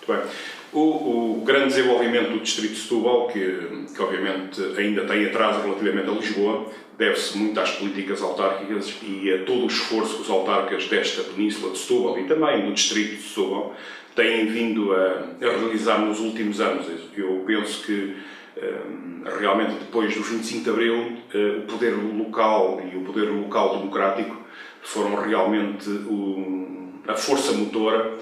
Muito bem. O grande desenvolvimento do Distrito de Setúbal, que obviamente ainda tem atraso relativamente a Lisboa, deve-se muito às políticas autárquicas e a todo o esforço que os autarcas desta península de Setúbal e também do Distrito de Setúbal têm vindo a realizar nos últimos anos. Eu penso que realmente depois do 25 de Abril o poder local e o poder local democrático foram realmente a força motora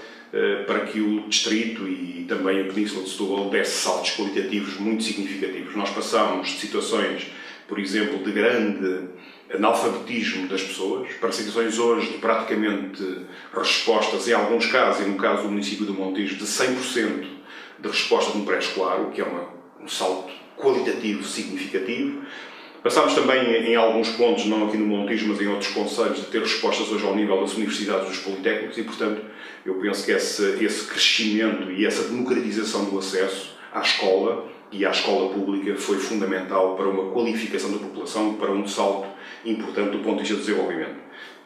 para que o Distrito e também a Península de Setúbal desse saltos qualitativos muito significativos. Nós passámos de situações, por exemplo, de grande analfabetismo das pessoas, para situações hoje de praticamente respostas, em alguns casos, e no caso do município do Montijo, de 100% de resposta no pré-escolar, o que é um salto qualitativo significativo. Passámos também, em alguns pontos, não aqui no Montijo, mas em outros concelhos, de ter respostas hoje ao nível das universidades e dos politécnicos e, portanto, eu penso que esse crescimento e essa democratização do acesso à escola e à escola pública foi fundamental para uma qualificação da população e para um salto importante do ponto de vista do desenvolvimento.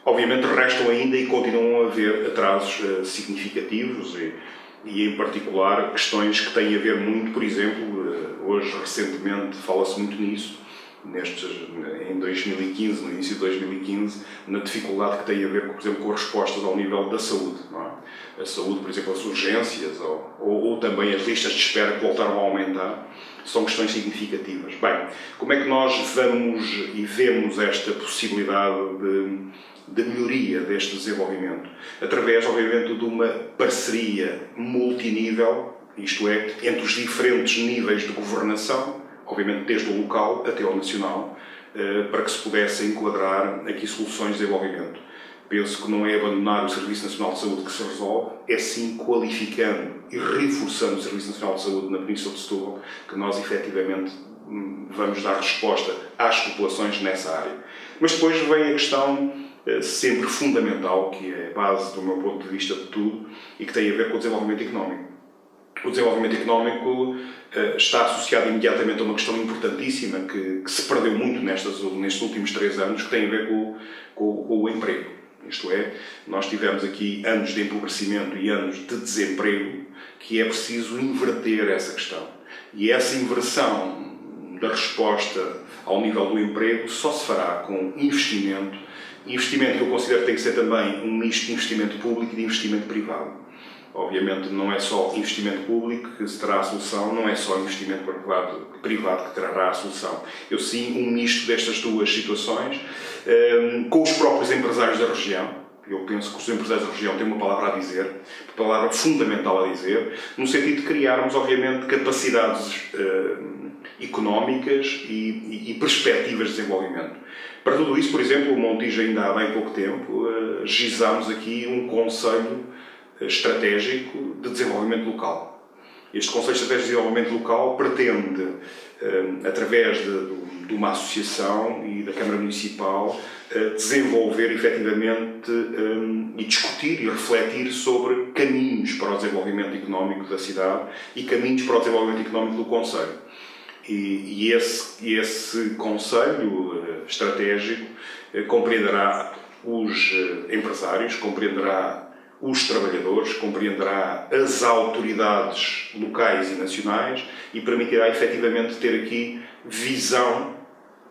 Obviamente restam ainda e continuam a haver atrasos significativos e, em particular, questões que têm a ver muito, por exemplo, hoje, recentemente, fala-se muito nisso, em 2015, no início de 2015, na dificuldade que tem a ver, por exemplo, com as respostas ao nível da saúde. Não é? A saúde, por exemplo, as urgências ou também as listas de espera que voltaram a aumentar, são questões significativas. Bem, como é que nós vamos e vemos esta possibilidade de melhoria deste desenvolvimento? Através, obviamente, de uma parceria multinível, isto é, entre os diferentes níveis de governação, obviamente desde o local até ao nacional, para que se pudesse enquadrar aqui soluções de desenvolvimento. Penso que não é abandonar o Serviço Nacional de Saúde que se resolve, é sim qualificando e reforçando o Serviço Nacional de Saúde na Península de Setúbal que nós efetivamente vamos dar resposta às populações nessa área. Mas depois vem a questão sempre fundamental, que é a base do meu ponto de vista de tudo e que tem a ver com o desenvolvimento económico. O desenvolvimento económico está associado imediatamente a uma questão importantíssima que se perdeu muito nestes últimos 3 anos, que tem a ver com o emprego. Isto é, nós tivemos aqui anos de empobrecimento e anos de desemprego, que é preciso inverter essa questão. E essa inversão da resposta ao nível do emprego só se fará com investimento que eu considero que tem que ser também um misto de investimento público e de investimento privado. Obviamente não é só investimento público que se terá a solução, não é só investimento privado que trará a solução. Eu sim um misto destas duas situações, com os próprios empresários da região. Eu penso que os empresários da região têm uma palavra a dizer, uma palavra fundamental a dizer, no sentido de criarmos, obviamente, capacidades económicas e perspectivas de desenvolvimento. Para tudo isso, por exemplo, o Montijo ainda há bem pouco tempo, gizámos aqui um conselho estratégico de desenvolvimento local. Este Conselho Estratégico de Desenvolvimento Local pretende, através de uma associação e da Câmara Municipal, desenvolver efetivamente e discutir e refletir sobre caminhos para o desenvolvimento económico da cidade e caminhos para o desenvolvimento económico do Conselho. E esse Conselho estratégico compreenderá os empresários, compreenderá os trabalhadores, compreenderá as autoridades locais e nacionais e permitirá efetivamente ter aqui visão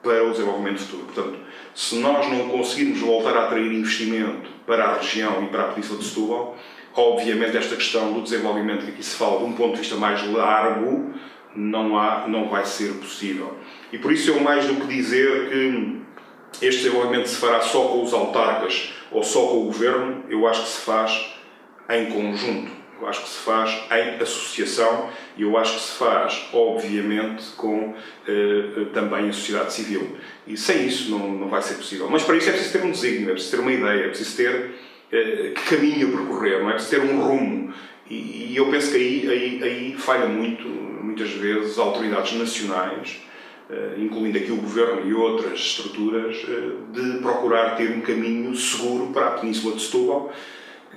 para o desenvolvimento futuro. Portanto, se nós não conseguirmos voltar a atrair investimento para a região e para a Península de Setúbal, obviamente esta questão do desenvolvimento que aqui se fala de um ponto de vista mais largo não vai ser possível. E por isso eu mais do que dizer que este desenvolvimento se fará só com os autarcas ou só com o Governo, eu acho que se faz em conjunto, eu acho que se faz em associação e eu acho que se faz, obviamente, com também a sociedade civil. E sem isso não vai ser possível. Mas para isso é preciso ter um desígnio, é preciso ter uma ideia, é preciso ter que caminho a percorrer, não é? É preciso ter um rumo. E eu penso que aí falha muitas vezes, autoridades nacionais, incluindo aqui o Governo e outras estruturas, de procurar ter um caminho seguro para a Península de Setúbal,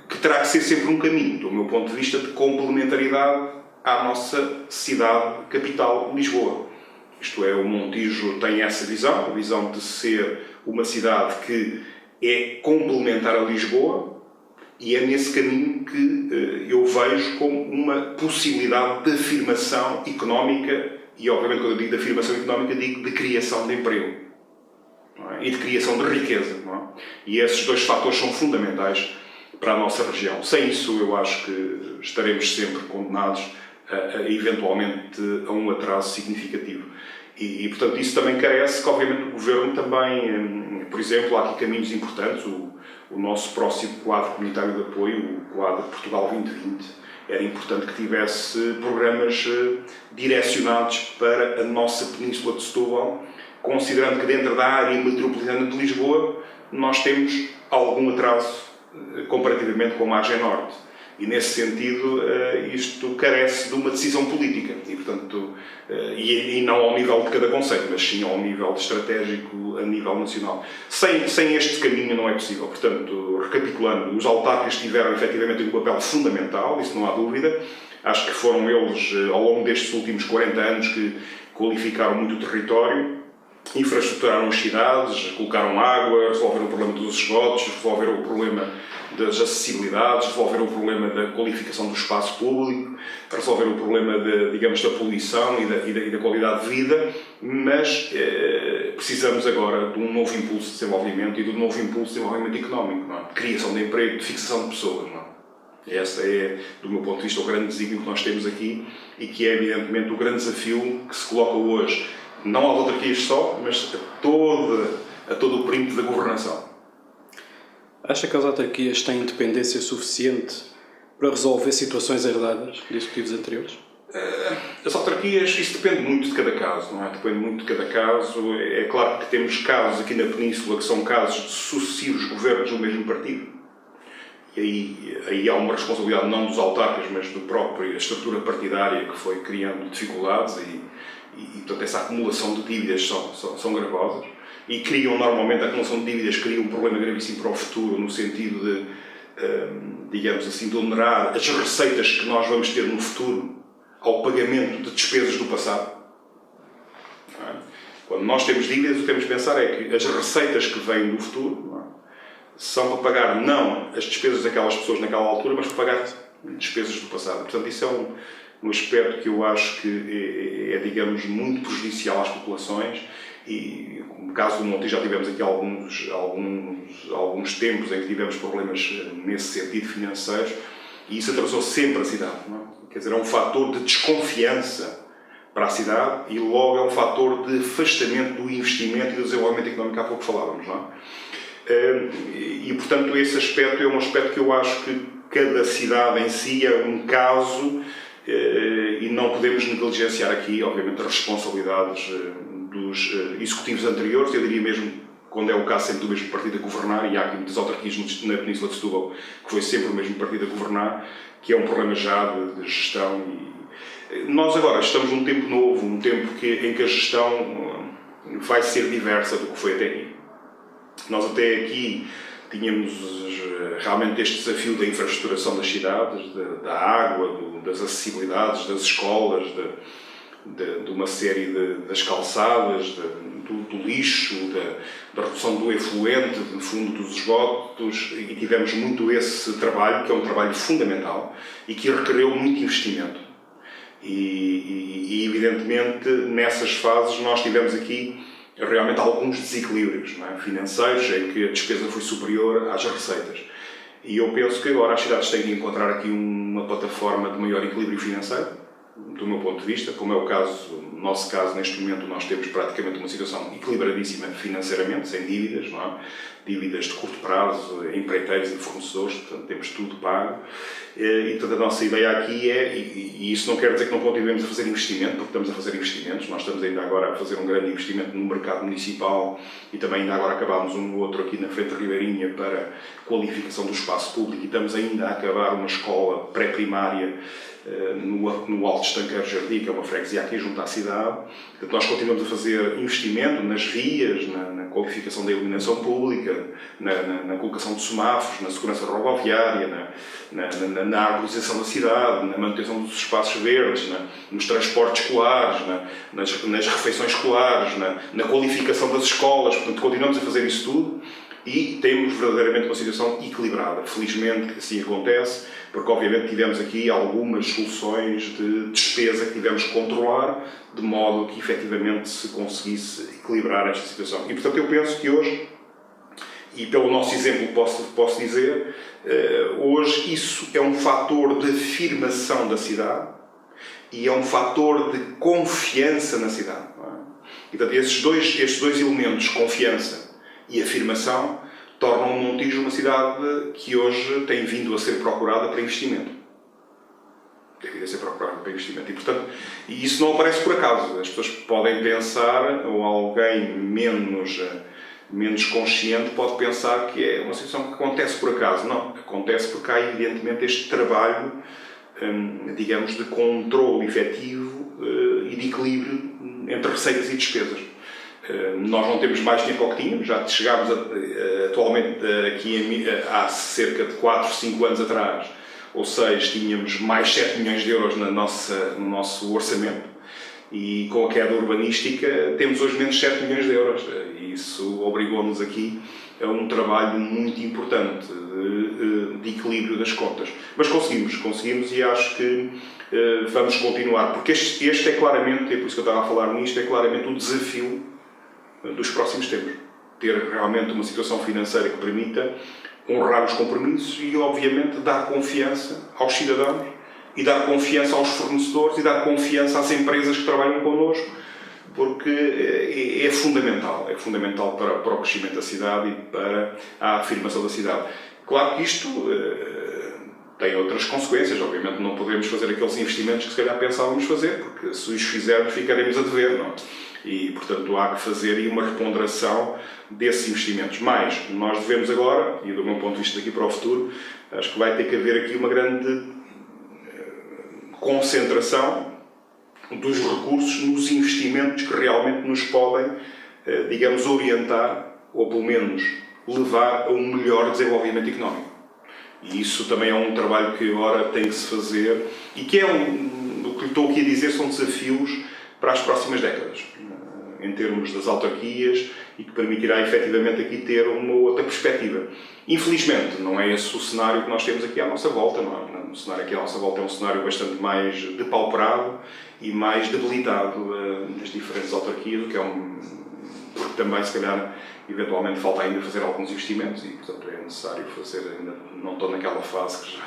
que terá que ser sempre um caminho, do meu ponto de vista, de complementaridade à nossa cidade capital, Lisboa. Isto é, o Montijo tem essa visão, a visão de ser uma cidade que é complementar a Lisboa, E é nesse caminho que eu vejo como uma possibilidade de afirmação económica, e obviamente quando eu digo de afirmação económica digo de criação de emprego, não é? E de criação de riqueza. Não é? E esses dois fatores são fundamentais para a nossa região. Sem isso eu acho que estaremos sempre condenados eventualmente a um atraso significativo. E, portanto, isso também carece que, obviamente, o Governo também, por exemplo, há aqui caminhos importantes, o nosso próximo quadro comunitário de apoio, o quadro Portugal 2020, era importante que tivesse programas direcionados para a nossa Península de Setúbal, considerando que dentro da área metropolitana de Lisboa nós temos algum atraso comparativamente com a margem norte. E, nesse sentido, isto carece de uma decisão política. E, portanto, e não ao nível de cada conceito, mas sim ao nível estratégico, a nível nacional. Sem este caminho não é possível. Portanto, recapitulando, os autarcas tiveram, efetivamente, um papel fundamental, isso não há dúvida. Acho que foram eles, ao longo destes últimos 40 anos, que qualificaram muito o território, infraestruturaram as cidades, colocaram água, resolveram o problema dos esgotos, resolveram o problema das acessibilidades, resolveram o problema da qualificação do espaço público, resolveram o problema da poluição e da qualidade de vida, mas precisamos agora de um novo impulso de desenvolvimento e de um novo impulso de desenvolvimento económico, não é? De criação de emprego, de fixação de pessoas. Não é? Esse é, do meu ponto de vista, o grande desígnio que nós temos aqui e que é, evidentemente, o grande desafio que se coloca hoje, não às autarquias só, mas a todo o perímetro da governação. Acha que as autarquias têm independência suficiente para resolver situações herdadas de executivos anteriores? As autarquias, isso depende muito de cada caso, não é? Depende muito de cada caso. É claro que temos casos aqui na Península que são casos de sucessivos governos do mesmo partido. E aí há uma responsabilidade não dos autarcas, mas da própria estrutura partidária que foi criando dificuldades e portanto, essa acumulação de dívidas são gravosas. E criam, normalmente, a acumulação de dívidas cria um problema gravíssimo para o futuro, no sentido de, digamos assim, de onerar as receitas que nós vamos ter no futuro ao pagamento de despesas do passado. Não é? Quando nós temos dívidas, o que temos de pensar é que as receitas que vêm do futuro não é? São para pagar não as despesas daquelas pessoas naquela altura, mas para pagar despesas do passado. Portanto, isso é um aspecto que eu acho que é, digamos, muito prejudicial às populações. E no caso do Montijo já tivemos aqui alguns tempos em que tivemos problemas nesse sentido financeiros e isso atrasou sempre a cidade. Não é? Quer dizer, é um fator de desconfiança para a cidade e logo é um fator de afastamento do investimento e do desenvolvimento económico que há pouco falávamos. Não é? E, portanto, esse aspecto é um aspecto que eu acho que cada cidade em si é um caso e não podemos negligenciar aqui, obviamente, as responsabilidades dos executivos anteriores, eu diria mesmo, quando é o caso sempre do mesmo partido a governar, e há aqui muitas autarquias na Península de Setúbal que foi sempre o mesmo partido a governar, que é um problema já de gestão. E nós agora estamos num tempo novo, um tempo em que a gestão vai ser diversa do que foi até aqui. Nós até aqui tínhamos realmente este desafio da infraestruturação das cidades, da água, das acessibilidades, das escolas, de uma série das calçadas, do lixo, da redução do efluente, no fundo dos esgotos, e tivemos muito esse trabalho, que é um trabalho fundamental e que requereu muito investimento. E evidentemente, nessas fases nós tivemos aqui realmente alguns desequilíbrios, não é? Financeiros, em que a despesa foi superior às receitas. E eu penso que agora as cidades têm de encontrar aqui uma plataforma de maior equilíbrio financeiro, do meu ponto de vista, como é o caso, no nosso caso, neste momento, nós temos praticamente uma situação equilibradíssima financeiramente, sem dívidas, não é? Dívidas de curto prazo, empreiteiros e fornecedores, portanto, temos tudo pago. E, portanto, a nossa ideia aqui é, e isso não quer dizer que não continuemos a fazer investimento, porque estamos a fazer investimentos, nós estamos ainda agora a fazer um grande investimento no mercado municipal e também ainda agora acabámos um outro aqui na frente da Ribeirinha para qualificação do espaço público e estamos ainda a acabar uma escola pré-primária no Alto Estanqueiro Jardim, que é uma freguesia aqui junto à cidade. Portanto, nós continuamos a fazer investimento nas vias, na qualificação da iluminação pública, na colocação de semáforos, na segurança rodoviária, na arborização da cidade, na manutenção dos espaços verdes, nos transportes escolares, nas refeições escolares, na qualificação das escolas. Portanto, continuamos a fazer isso tudo. e temos verdadeiramente uma situação equilibrada. Felizmente que assim acontece, porque obviamente tivemos aqui algumas soluções de despesa que tivemos que controlar, de modo que efetivamente se conseguisse equilibrar esta situação. E portanto eu penso que hoje, e pelo nosso exemplo posso dizer, hoje isso é um fator de afirmação da cidade e é um fator de confiança na cidade. Não é? E, portanto, estes dois elementos, confiança e afirmação, tornam o Montijo uma cidade que hoje tem vindo a ser procurada para investimento. Tem vindo a ser procurada para investimento. E, portanto, isso não aparece por acaso. As pessoas podem pensar, ou alguém menos consciente pode pensar que é uma situação que acontece por acaso. Não, acontece porque há evidentemente este trabalho, digamos, de controle efetivo e de equilíbrio entre receitas e despesas. Nós não temos mais tempo ao que tínhamos, já chegámos atualmente aqui há cerca de 4, 5 anos atrás, ou seja, tínhamos mais 7 milhões de euros no nosso orçamento. E com a queda urbanística temos hoje menos 7 milhões de euros. E isso obrigou-nos aqui a um trabalho muito importante de equilíbrio das contas. Mas conseguimos e acho que vamos continuar. Porque este é claramente, é por isso que eu estava a falar nisto, é claramente o desafio dos próximos tempos. Ter realmente uma situação financeira que permita honrar os compromissos e, obviamente, dar confiança aos cidadãos e dar confiança aos fornecedores e dar confiança às empresas que trabalham connosco, porque é fundamental para o crescimento da cidade e para a afirmação da cidade. Claro que isto tem outras consequências, obviamente não podemos fazer aqueles investimentos que se calhar pensávamos fazer, porque se os fizermos ficaremos a dever, não? E, portanto, há que fazer aí uma reponderação desses investimentos. Mas nós devemos agora, e do meu ponto de vista daqui para o futuro, acho que vai ter que haver aqui uma grande concentração dos recursos nos investimentos que realmente nos podem, digamos, orientar, ou pelo menos levar a um melhor desenvolvimento económico. E isso também é um trabalho que agora tem que se fazer e que é o que lhe estou aqui a dizer são desafios para as próximas décadas, em termos das autarquias, e que permitirá efetivamente aqui ter uma outra perspectiva. Infelizmente, não é esse o cenário que nós temos aqui à nossa volta, não é? O cenário aqui à nossa volta é um cenário bastante mais depauperado e mais debilitado nas diferentes autarquias, o que é porque também, se calhar, eventualmente falta ainda fazer alguns investimentos e, portanto, é necessário fazer, ainda não estou naquela fase que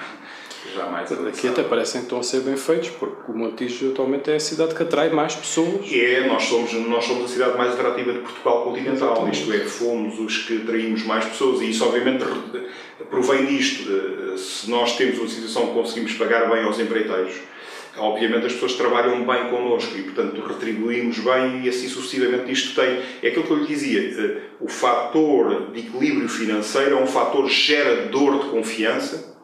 já mais avançada. Aqui até parecem que estão a ser bem feitos, porque o Montijo atualmente é a cidade que atrai mais pessoas. Nós somos a cidade mais atrativa de Portugal continental. Exatamente. Isto é, fomos os que atraímos mais pessoas e isso obviamente provém disto. Se nós temos uma situação que conseguimos pagar bem aos empreiteiros, obviamente as pessoas trabalham bem connosco e, portanto, retribuímos bem e assim sucessivamente isto tem... É aquilo que eu lhe dizia, o fator de equilíbrio financeiro é um fator gerador de confiança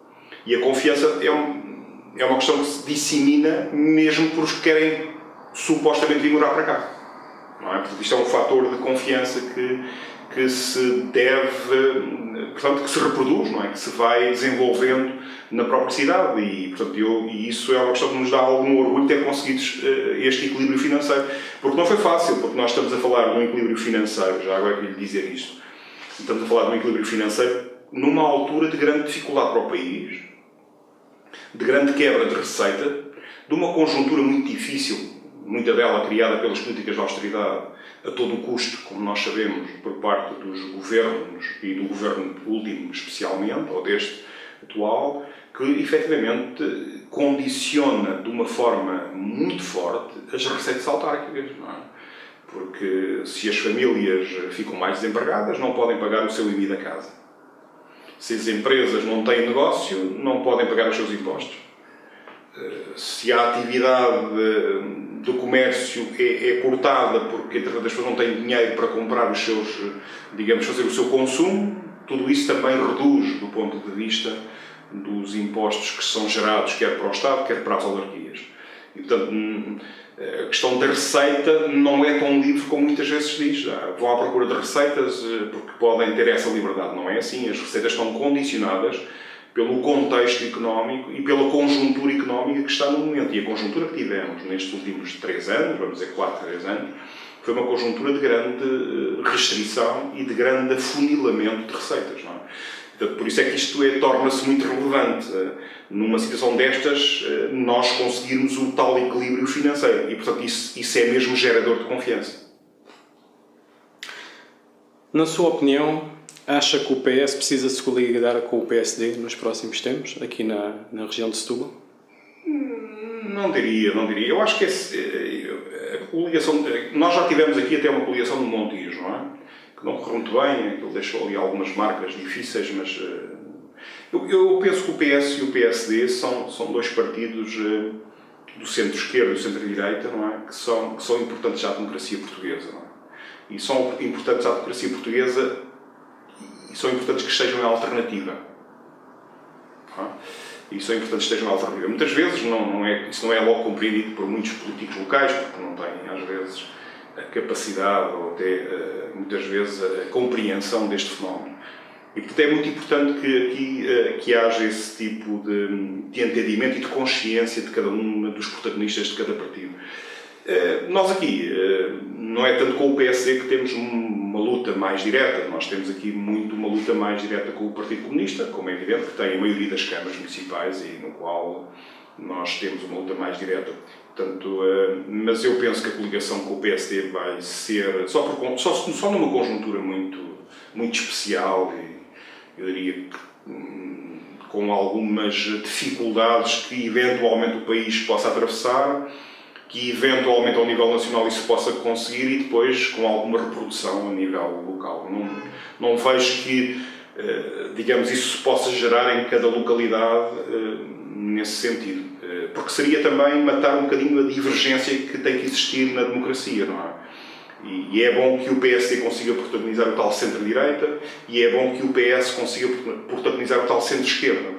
e a confiança é uma questão que se dissemina mesmo por os que querem supostamente vir morar para cá. Não é? Portanto, isto é um fator de confiança que se deve, portanto, que se reproduz, não é? Que se vai desenvolvendo na própria cidade e, portanto, e isso é uma questão que nos dá algum orgulho ter conseguido este equilíbrio financeiro, porque não foi fácil, porque nós estamos a falar de um equilíbrio financeiro, já agora queria lhe dizer isto, estamos a falar de um equilíbrio financeiro numa altura de grande dificuldade para o país, de grande quebra de receita, de uma conjuntura muito difícil, muita dela criada pelas políticas de austeridade a todo o custo, como nós sabemos, por parte dos governos e do governo último especialmente, ou deste atual, que efetivamente condiciona de uma forma muito forte as receitas autárquicas, não é? Porque se as famílias ficam mais desempregadas, não podem pagar o seu IMI da casa. Se as empresas não têm negócio, não podem pagar os seus impostos. Se a atividade do comércio é cortada porque as pessoas não têm dinheiro para comprar os seus, digamos, fazer o seu consumo, tudo isso também reduz do ponto de vista dos impostos que são gerados quer para o Estado, quer para as autarquias. E, portanto, a questão da receita não é tão livre como muitas vezes se diz. Vão à procura de receitas porque podem ter essa liberdade. Não é assim. As receitas estão condicionadas pelo contexto económico e pela conjuntura económica que está no momento. E a conjuntura que tivemos nestes últimos 3 anos, vamos dizer 4, 3 anos, foi uma conjuntura de grande restrição e de grande afunilamento de receitas, não é? Portanto, por isso é que isto torna-se muito relevante. Numa situação destas, nós conseguirmos o tal equilíbrio financeiro. E, portanto, isso é mesmo gerador de confiança. Na sua opinião, acha que o PS precisa se coligar com o PSD nos próximos tempos, aqui na região de Setúbal? Não diria. Eu acho que a coligação... Nós já tivemos aqui até uma coligação no Montijo, não é? Que não correu muito bem, aquilo deixou ali algumas marcas difíceis, mas eu penso que o PS e o PSD são dois partidos do centro-esquerda e do centro-direita, não é? Que são importantes à democracia portuguesa, não é? E são importantes à democracia portuguesa e são importantes que estejam em alternativa. Não é? E são importantes que estejam em alternativa. Muitas vezes isso não é logo compreendido por muitos políticos locais, porque não têm, às vezes, a capacidade ou até, muitas vezes, a compreensão deste fenómeno. E, portanto, é muito importante que haja esse tipo de entendimento e de consciência de cada um dos protagonistas de cada partido. Nós aqui, não é tanto com o PSD que temos uma luta mais direta, nós temos aqui muito uma luta mais direta com o Partido Comunista, como é evidente, que tem a maioria das câmaras municipais e no qual nós temos uma luta mais direta. Portanto, mas eu penso que a coligação com o PSD vai ser só numa conjuntura muito especial e eu diria que com algumas dificuldades que eventualmente o país possa atravessar, que eventualmente ao nível nacional isso possa conseguir e depois com alguma reprodução a nível local. Não vejo que, digamos, isso se possa gerar em cada localidade nesse sentido. Porque seria também matar um bocadinho a divergência que tem que existir na democracia, não é? E é bom que o PSD consiga protagonizar o tal centro-direita e é bom que o PS consiga protagonizar o tal centro-esquerda.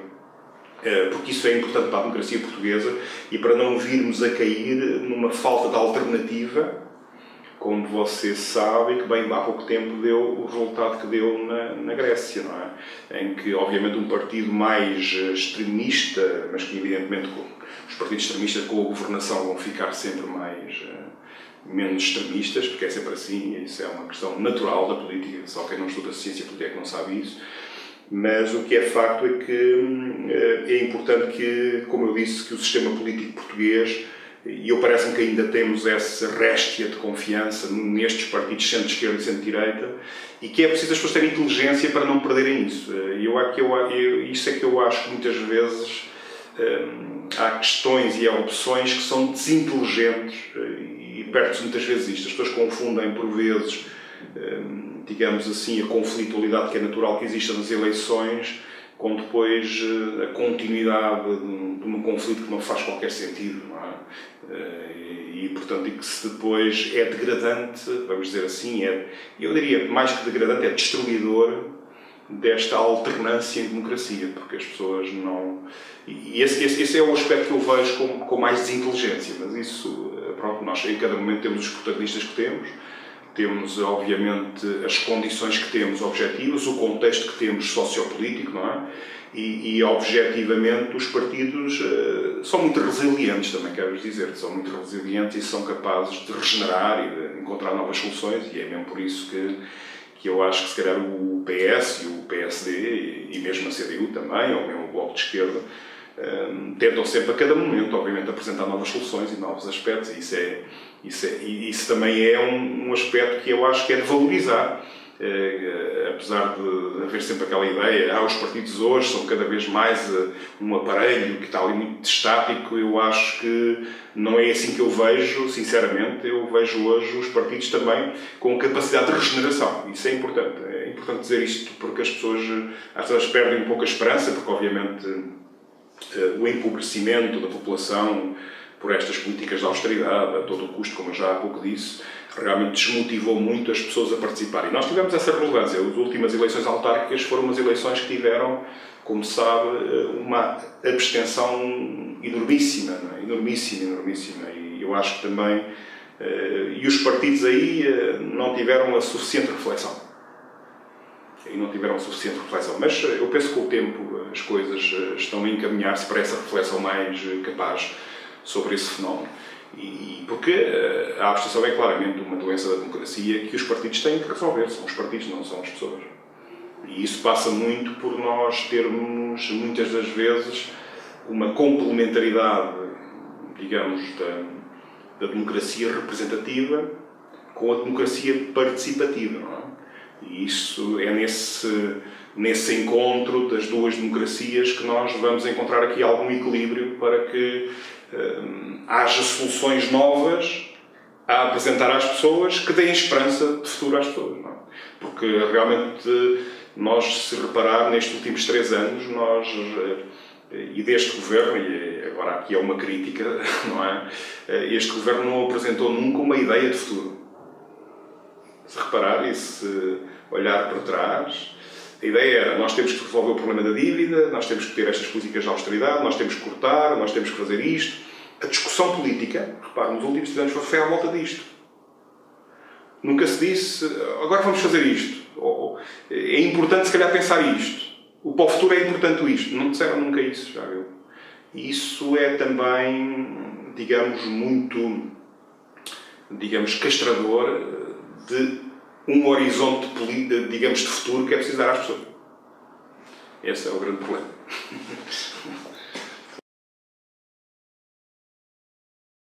Porque isso é importante para a democracia portuguesa e para não virmos a cair numa falta de alternativa, como você sabe, que bem há pouco tempo deu o resultado que deu na Grécia, não é? Em que, obviamente, um partido mais extremista, mas que, evidentemente, os partidos extremistas com a governação vão ficar sempre menos extremistas, porque é sempre assim, e isso é uma questão natural da política, só quem não estuda ciência política não sabe isso. Mas o que é facto é que é importante que, como eu disse, que o sistema político português, e eu parece-me que ainda temos essa réstia de confiança nestes partidos centro-esquerda e centro-direita, e que é preciso as pessoas terem inteligência para não perderem isso. Isso é que eu acho que muitas vezes há questões e há opções que são desinteligentes e perde-se muitas vezes isto. As pessoas confundem por vezes, digamos assim, a conflitualidade que é natural que existe nas eleições com depois a continuidade de um conflito que não faz qualquer sentido, não é? E portanto, e que se depois é degradante, vamos dizer assim, eu diria mais que degradante, é destruidor desta alternância em democracia, porque as pessoas não... E esse é o aspecto que eu vejo com mais desinteligência, mas isso, pronto, nós em cada momento temos os protagonistas que temos, obviamente, as condições que temos objetivas, o contexto que temos sociopolítico, não é? E objetivamente, os partidos são muito resilientes, também quero dizer, são muito resilientes e são capazes de regenerar e de encontrar novas soluções, e é mesmo por isso que eu acho que, se calhar, o PS e o PSD, e mesmo a CDU também, ou mesmo o Bloco de Esquerda, tentam sempre, a cada momento, obviamente, apresentar novas soluções e novos aspectos, e isso também é um aspecto que eu acho que é de valorizar, apesar de haver sempre aquela ideia, os partidos hoje são cada vez mais um aparelho que está ali muito estático. Eu acho que não é assim que eu vejo, sinceramente. Eu vejo hoje os partidos também com capacidade de regeneração. Isso é importante dizer isto, porque as pessoas às vezes perdem um pouco a esperança, porque obviamente o empobrecimento da população por estas políticas de austeridade, a todo o custo, como eu já há pouco disse, realmente desmotivou muito as pessoas a participarem. E nós tivemos essa relevância. As últimas eleições autárquicas foram umas eleições que tiveram, como sabe, uma abstenção enormíssima, não é? Enormíssima. E eu acho que também... e os partidos aí não tiveram a suficiente reflexão. Mas eu penso que com o tempo as coisas estão a encaminhar-se para essa reflexão mais capaz sobre esse fenómeno. E porque a abstenção é claramente uma doença da democracia que os partidos têm que resolver. São os partidos, não são as pessoas. E isso passa muito por nós termos, muitas das vezes, uma complementaridade, digamos, da democracia representativa com a democracia participativa, não é? E isso é nesse encontro das duas democracias que nós vamos encontrar aqui algum equilíbrio para que haja soluções novas a apresentar às pessoas que deem esperança de futuro às pessoas, não é? Porque realmente nós, se reparar, nestes últimos 3 anos, e deste governo, e agora aqui é uma crítica, não é? Este governo não apresentou nunca uma ideia de futuro. Se reparar e se olhar para trás, a ideia era: nós temos que resolver o problema da dívida, nós temos que ter estas políticas de austeridade, nós temos que cortar, nós temos que fazer isto. A discussão política, repare, nos últimos 3 anos foi à volta disto. Nunca se disse: agora vamos fazer isto. Ou, é importante, se calhar, pensar isto. Para o futuro é importante isto. Não disseram nunca isso, já viu? E isso é também, digamos, muito, castrador de um horizonte, digamos, de futuro que é preciso dar às pessoas. Esse é o grande problema.